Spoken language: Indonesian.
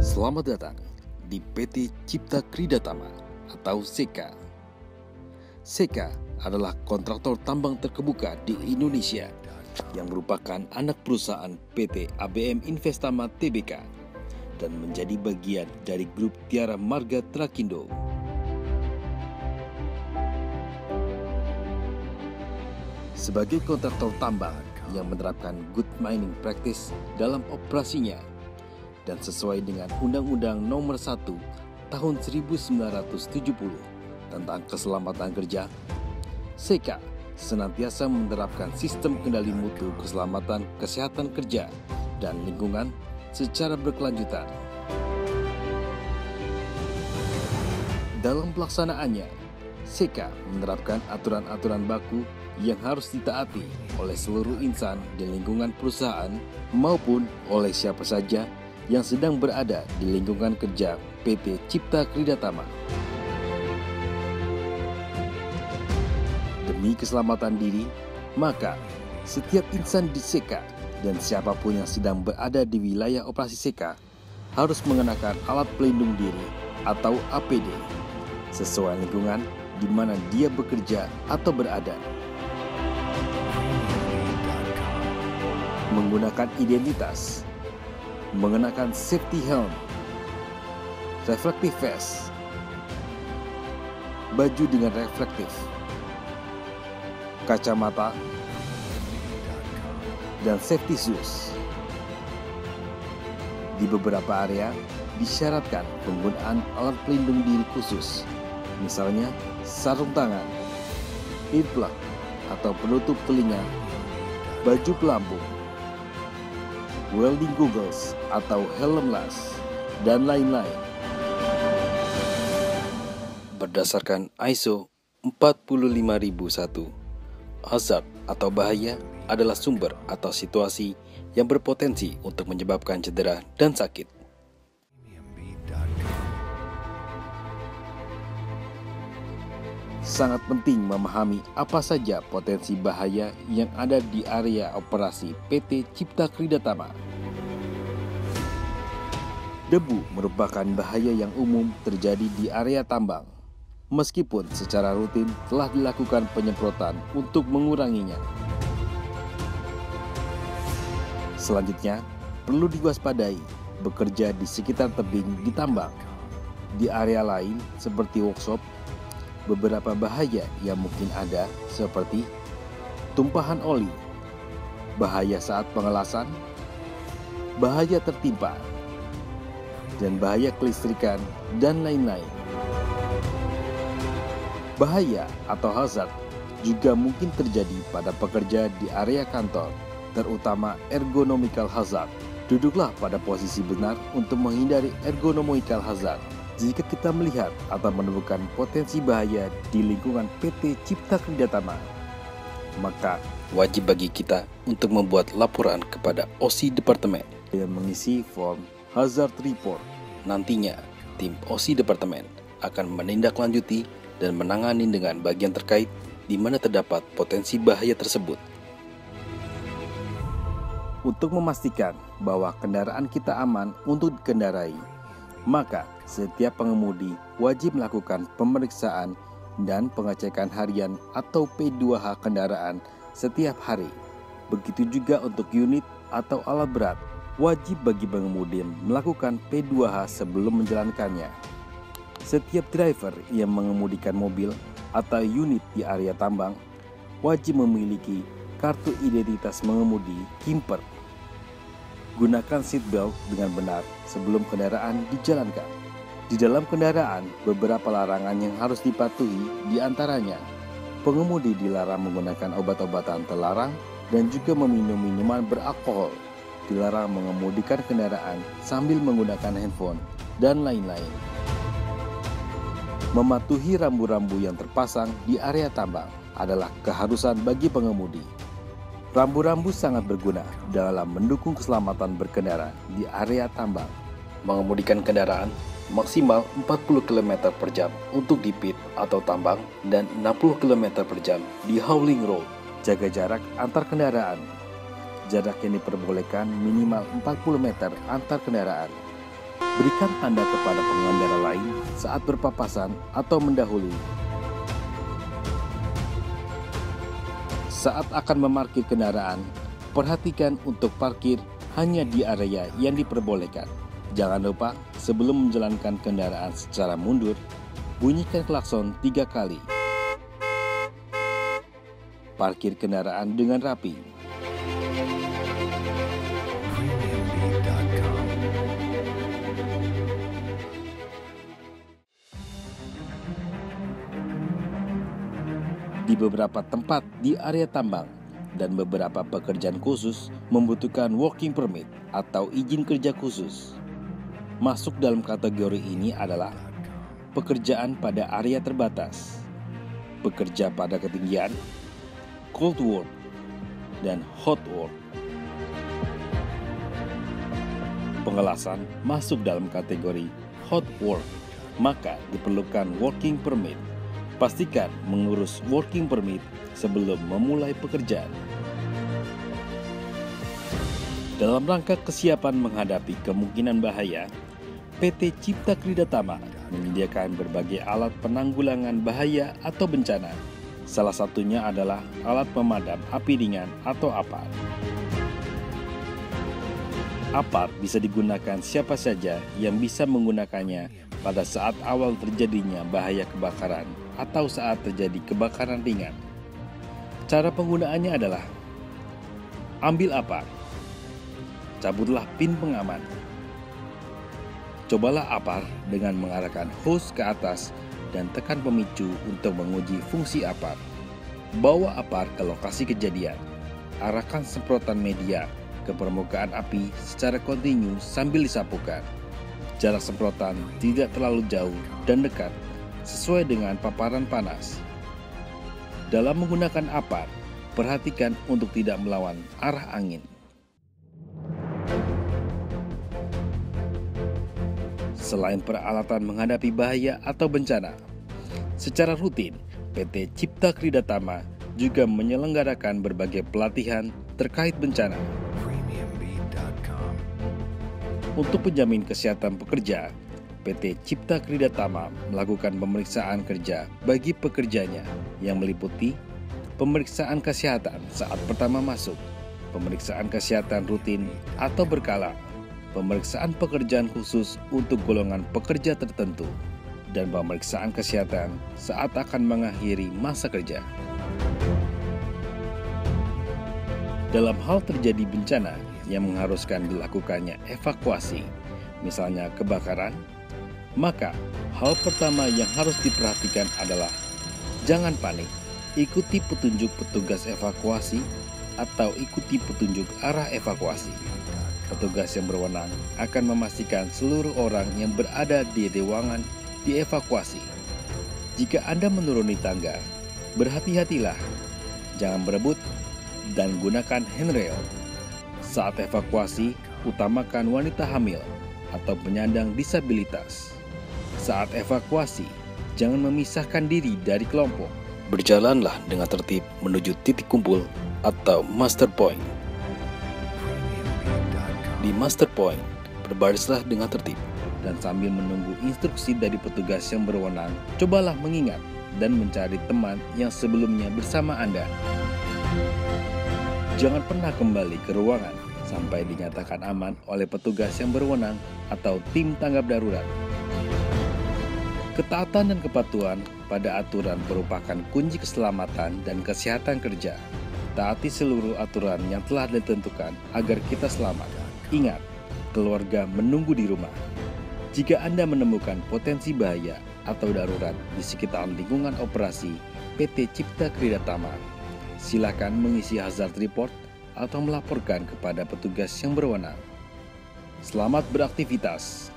Selamat datang di PT Cipta Kridatama atau SEKA. SEKA adalah kontraktor tambang terkemuka di Indonesia yang merupakan anak perusahaan PT ABM Investama Tbk dan menjadi bagian dari grup Tiara Marga Trakindo. Sebagai kontraktor tambang yang menerapkan good mining practice dalam operasinya dan sesuai dengan Undang-Undang Nomor 1 Tahun 1970 tentang keselamatan kerja, SEKA senantiasa menerapkan sistem kendali mutu keselamatan kesehatan kerja dan lingkungan secara berkelanjutan. Dalam pelaksanaannya, SEKA menerapkan aturan-aturan baku yang harus ditaati oleh seluruh insan di lingkungan perusahaan maupun oleh siapa saja yang sedang berada di lingkungan kerja PT Cipta Kridatama. Demi keselamatan diri, maka setiap insan di SEKA dan siapapun yang sedang berada di wilayah operasi SEKA harus mengenakan alat pelindung diri atau APD sesuai lingkungan di mana dia bekerja atau berada. Menggunakan identitas, mengenakan safety helm, reflective vest, baju dengan reflektif, kacamata, dan safety shoes. Di beberapa area disyaratkan penggunaan alat pelindung diri khusus, misalnya sarung tangan, earplug atau penutup telinga, baju pelampung, welding goggles atau helm las, dan lain-lain. Berdasarkan ISO 45001, hazard atau bahaya adalah sumber atau situasi yang berpotensi untuk menyebabkan cedera dan sakit. Sangat penting memahami apa saja potensi bahaya yang ada di area operasi PT Cipta Kridatama. Debu merupakan bahaya yang umum terjadi di area tambang, meskipun secara rutin telah dilakukan penyemprotan untuk menguranginya. Selanjutnya, perlu diwaspadai bekerja di sekitar tebing di tambang. Di area lain seperti workshop, beberapa bahaya yang mungkin ada seperti tumpahan oli, bahaya saat pengelasan, bahaya tertimpa, dan bahaya kelistrikan, dan lain-lain. Bahaya atau hazard juga mungkin terjadi pada pekerja di area kantor, terutama ergonomical hazard. Duduklah pada posisi benar untuk menghindari ergonomical hazard. Jika kita melihat atau menemukan potensi bahaya di lingkungan PT Cipta Kridatama, maka wajib bagi kita untuk membuat laporan kepada OSI Departemen dan mengisi form Hazard Report. Nantinya, tim OSI Departemen akan menindaklanjuti dan menangani dengan bagian terkait di mana terdapat potensi bahaya tersebut. Untuk memastikan bahwa kendaraan kita aman untuk dikendarai, maka setiap pengemudi wajib melakukan pemeriksaan dan pengecekan harian atau P2H kendaraan setiap hari. Begitu juga untuk unit atau alat berat, wajib bagi pengemudi melakukan P2H sebelum menjalankannya. Setiap driver yang mengemudikan mobil atau unit di area tambang wajib memiliki kartu identitas mengemudi KIMPER. Gunakan seatbelt dengan benar sebelum kendaraan dijalankan. Di dalam kendaraan, beberapa larangan yang harus dipatuhi diantaranya pengemudi dilarang menggunakan obat-obatan terlarang dan juga meminum minuman beralkohol, dilarang mengemudikan kendaraan sambil menggunakan handphone, dan lain-lain. Mematuhi rambu-rambu yang terpasang di area tambang adalah keharusan bagi pengemudi. Rambu-rambu sangat berguna dalam mendukung keselamatan berkendara di area tambang. Mengemudikan kendaraan maksimal 40 km per jam untuk di pit atau tambang dan 60 km per jam di hauling road. Jaga jarak antar kendaraan. Jarak yang diperbolehkan minimal 40 meter antar kendaraan. Berikan tanda kepada pengendara lain saat berpapasan atau mendahului. Saat akan memarkir kendaraan, perhatikan untuk parkir hanya di area yang diperbolehkan. Jangan lupa sebelum menjalankan kendaraan secara mundur, bunyikan klakson 3 kali. Parkir kendaraan dengan rapi. Di beberapa tempat di area tambang dan beberapa pekerjaan khusus membutuhkan working permit atau izin kerja khusus. Masuk dalam kategori ini adalah pekerjaan pada area terbatas, bekerja pada ketinggian, cold work, dan hot work. Pengelasan masuk dalam kategori hot work, maka diperlukan working permit. Pastikan mengurus working permit sebelum memulai pekerjaan. Dalam rangka kesiapan menghadapi kemungkinan bahaya, PT Cipta Krida Tama menyediakan berbagai alat penanggulangan bahaya atau bencana. Salah satunya adalah alat pemadam api ringan atau APAR. APAR bisa digunakan siapa saja yang bisa menggunakannya pada saat awal terjadinya bahaya kebakaran atau saat terjadi kebakaran ringan. Cara penggunaannya adalah: ambil APAR, cabutlah pin pengaman. Cobalah APAR dengan mengarahkan hose ke atas dan tekan pemicu untuk menguji fungsi APAR. Bawa APAR ke lokasi kejadian. Arahkan semprotan media ke permukaan api secara kontinu sambil disapukan. Jarak semprotan tidak terlalu jauh dan dekat, sesuai dengan paparan panas. Dalam menggunakan APAR, perhatikan untuk tidak melawan arah angin. Selain peralatan menghadapi bahaya atau bencana, secara rutin PT Cipta Krida Tama juga menyelenggarakan berbagai pelatihan terkait bencana. Untuk penjamin kesehatan pekerja, PT Cipta Krida Tama melakukan pemeriksaan kerja bagi pekerjanya yang meliputi pemeriksaan kesehatan saat pertama masuk, pemeriksaan kesehatan rutin atau berkala, pemeriksaan pekerjaan khusus untuk golongan pekerja tertentu, dan pemeriksaan kesehatan saat akan mengakhiri masa kerja. Dalam hal terjadi bencana yang mengharuskan dilakukannya evakuasi, misalnya kebakaran, maka hal pertama yang harus diperhatikan adalah jangan panik, ikuti petunjuk petugas evakuasi atau ikuti petunjuk arah evakuasi. Petugas yang berwenang akan memastikan seluruh orang yang berada di ruangan dievakuasi. Jika Anda menuruni tangga, berhati-hatilah, jangan berebut, dan gunakan handrail. Saat evakuasi, utamakan wanita hamil atau penyandang disabilitas. Saat evakuasi, jangan memisahkan diri dari kelompok. Berjalanlah dengan tertib menuju titik kumpul atau master point. Di master point, berbarislah dengan tertib dan sambil menunggu instruksi dari petugas yang berwenang, cobalah mengingat dan mencari teman yang sebelumnya bersama Anda. Jangan pernah kembali ke ruangan sampai dinyatakan aman oleh petugas yang berwenang atau tim tanggap darurat. Ketaatan dan kepatuhan pada aturan merupakan kunci keselamatan dan kesehatan kerja. Taati seluruh aturan yang telah ditentukan agar kita selamat. Ingat, keluarga menunggu di rumah. Jika Anda menemukan potensi bahaya atau darurat di sekitar lingkungan operasi PT Cipta Krida Tama, silakan mengisi hazard report atau melaporkan kepada petugas yang berwenang. Selamat beraktivitas.